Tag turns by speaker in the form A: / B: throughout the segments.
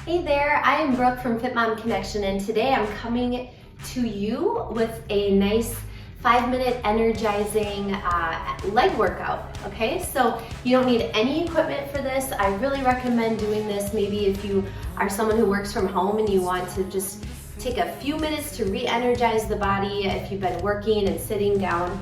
A: Hey there, I am Brooke from Fit Mom Connection, and today I'm coming to you with a nice 5-minute energizing leg workout, okay? So you don't need any equipment for this. I really recommend doing this maybe if you are someone who works from home and you want to just take a few minutes to re-energize the body if you've been working and sitting down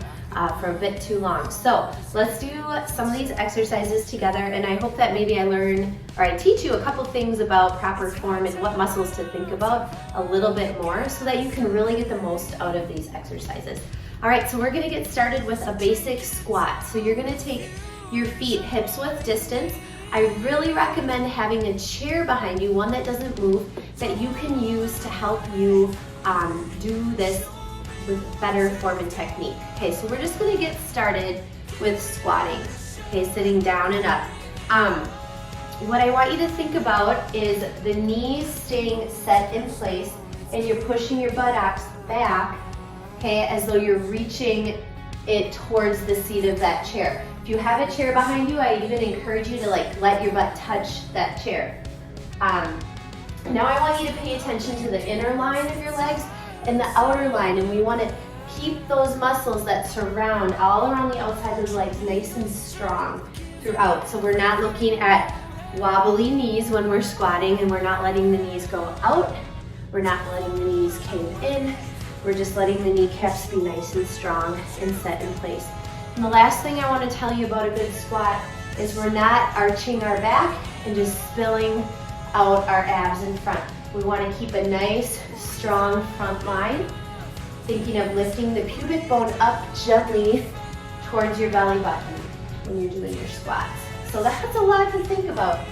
A: for a bit too long. So let's do some of these exercises together, and I hope that maybe I teach you a couple things about proper form and what muscles to think about a little bit more so that you can really get the most out of these exercises. All right, so we're gonna get started with a basic squat. So you're gonna take your feet hips width distance. I really recommend having a chair behind you, one that doesn't move, that you can use to help you do this with better form and technique. Okay, so we're just gonna get started with squatting. Okay, sitting down and up. What I want you to think about is the knees staying set in place and you're pushing your buttocks back, okay, as though you're reaching it towards the seat of that chair. If you have a chair behind you, I even encourage you to let your butt touch that chair. Now I want you to pay attention to the inner line of your legs and the outer line, and we want to keep those muscles that surround all around the outside of the legs nice and strong throughout. So we're not looking at wobbly knees when we're squatting, and we're not letting the knees go out. We're not letting the knees cave in. We're just letting the kneecaps be nice and strong and set in place. And the last thing I want to tell you about a good squat is we're not arching our back and just spilling out our abs in front. We want to keep a nice, strong front line, thinking of lifting the pubic bone up gently towards your belly button when you're doing your squats. So that's a lot to think about.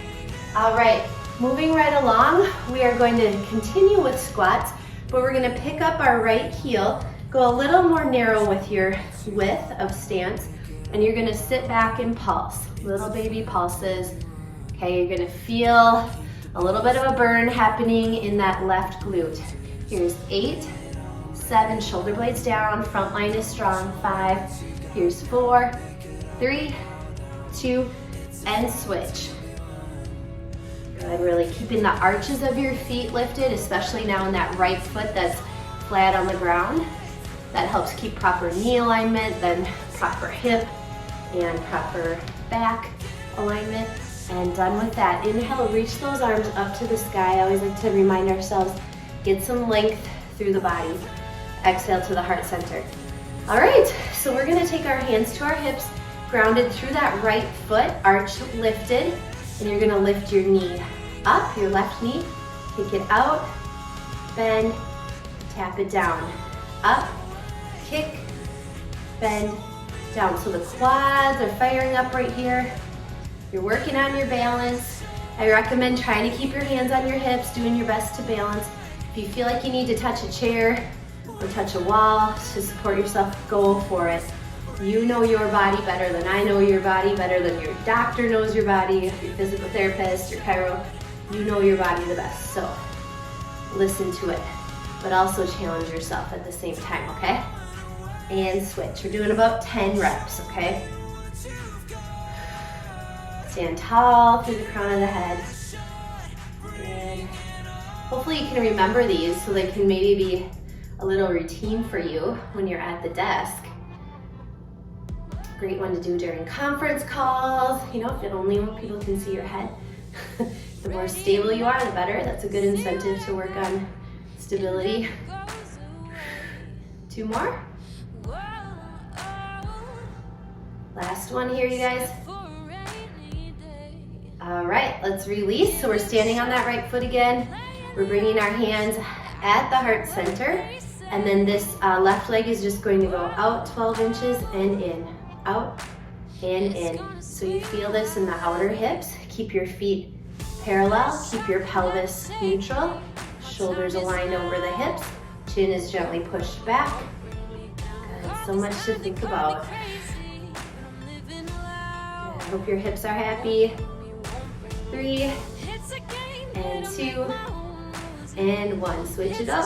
A: All right, moving right along, we are going to continue with squats, but we're going to pick up our right heel, go a little more narrow with your width of stance, and you're going to sit back and pulse, little baby pulses. Okay, you're going to feel a little bit of a burn happening in that left glute. Here's 8, 7, shoulder blades down, front line is strong, 5, here's 4, 3, 2, and switch. Good, really keeping the arches of your feet lifted, especially now in that right foot that's flat on the ground. That helps keep proper knee alignment, then proper hip and proper back alignment. And done with that, inhale, reach those arms up to the sky. I always like to remind ourselves, get some length through the body. Exhale to the heart center. All right, so we're gonna take our hands to our hips, grounded through that right foot, arch lifted, and you're gonna lift your knee up, your left knee, take it out, bend, tap it down, up, kick, bend, down. So the quads are firing up right here. You're working on your balance. I recommend trying to keep your hands on your hips, doing your best to balance. If you feel like you need to touch a chair or touch a wall to support yourself, go for it. You know your body better than I know your body, better than your doctor knows your body, your physical therapist, your chiro. You know your body the best, so listen to it, but also challenge yourself at the same time, okay? And switch. We're doing about 10 reps, okay? Stand tall through the crown of the head. And hopefully you can remember these so they can maybe be a little routine for you when you're at the desk. Great one to do during conference calls, if only when people can see your head. The more stable you are, the better. That's a good incentive to work on stability. 2 more. Last one here, you guys. All right, let's release. So we're standing on that right foot again. We're bringing our hands at the heart center. And then this left leg is just going to go out 12 inches and in, out and in. So you feel this in the outer hips. Keep your feet parallel, keep your pelvis neutral. Shoulders aligned over the hips. Chin is gently pushed back. Good, so much to think about. Good. I hope your hips are happy. 3, and 2, and 1. Switch it up.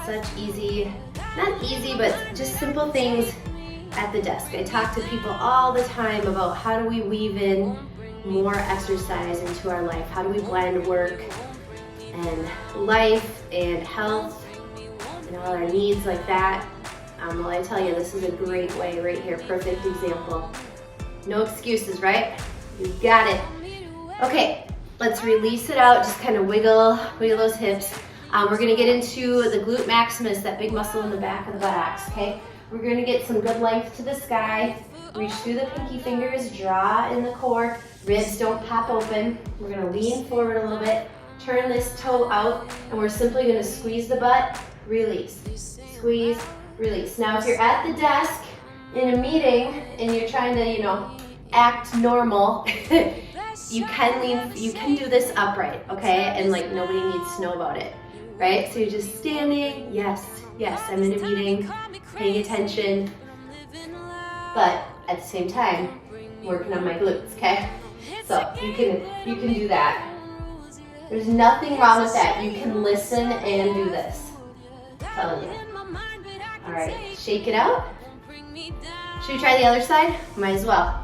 A: Such easy, not easy, but just simple things at the desk. I talk to people all the time about how do we weave in more exercise into our life? How do we blend work and life and health and all our needs like that? Well, I tell you, this is a great way right here, perfect example. No excuses, right? You got it. Okay, let's release it out, just kind of wiggle those hips. We're gonna get into the glute maximus, that big muscle in the back of the buttocks, okay? We're gonna get some good length to the sky. Reach through the pinky fingers, draw in the core. Ribs don't pop open. We're gonna lean forward a little bit, turn this toe out, and we're simply gonna squeeze the butt, release. Squeeze, release. Now, if you're at the desk in a meeting and you're trying to, act normal, you can do this upright, okay? And like nobody needs to know about it, right? So you're just standing, yes, I'm in a meeting, paying attention, but at the same time, working on my glutes, okay? So you can do that. There's nothing wrong with that. You can listen and do this. I'm telling you. All right, shake it out. Should we try the other side? Might as well.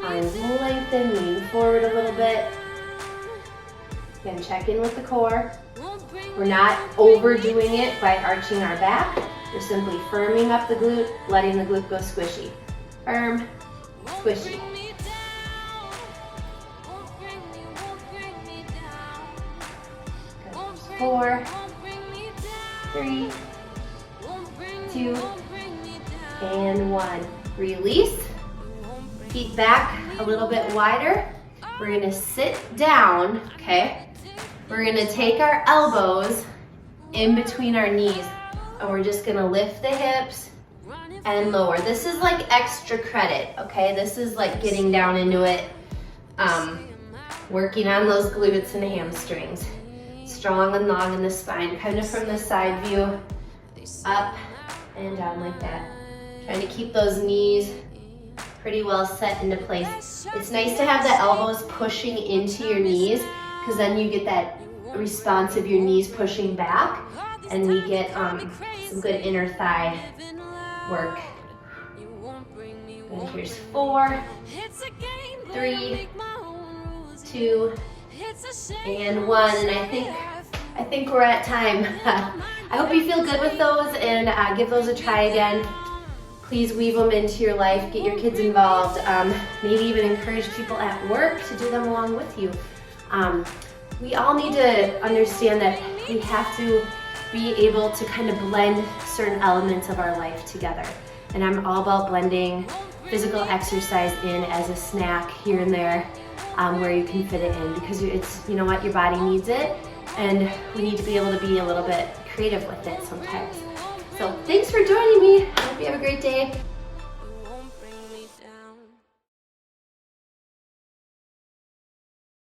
A: Arms lengthen, lean forward a little bit. Again, check in with the core. We're not overdoing it by arching our back. We're simply firming up the glute, letting the glute go squishy. Firm, squishy. Good. 4, 3, 2, and 1. Release. Feet back a little bit wider. We're gonna sit down, okay? We're gonna take our elbows in between our knees and we're just gonna lift the hips and lower. This is like extra credit, okay? This is like getting down into it, working on those glutes and hamstrings. Strong and long in the spine, kind of from the side view, up and down like that. Trying to keep those knees pretty well set into place. It's nice to have the elbows pushing into your knees because then you get that response of your knees pushing back and we get some good inner thigh work. Good, here's 4, 3, 2, and 1. And I think we're at time. I hope you feel good with those and give those a try again. Please weave them into your life, get your kids involved, maybe even encourage people at work to do them along with you. We all need to understand that we have to be able to kind of blend certain elements of our life together. And I'm all about blending physical exercise in as a snack here and there where you can fit it in because it's, your body needs it and we need to be able to be a little bit creative with it sometimes. So thanks for joining me. I hope you have a great day.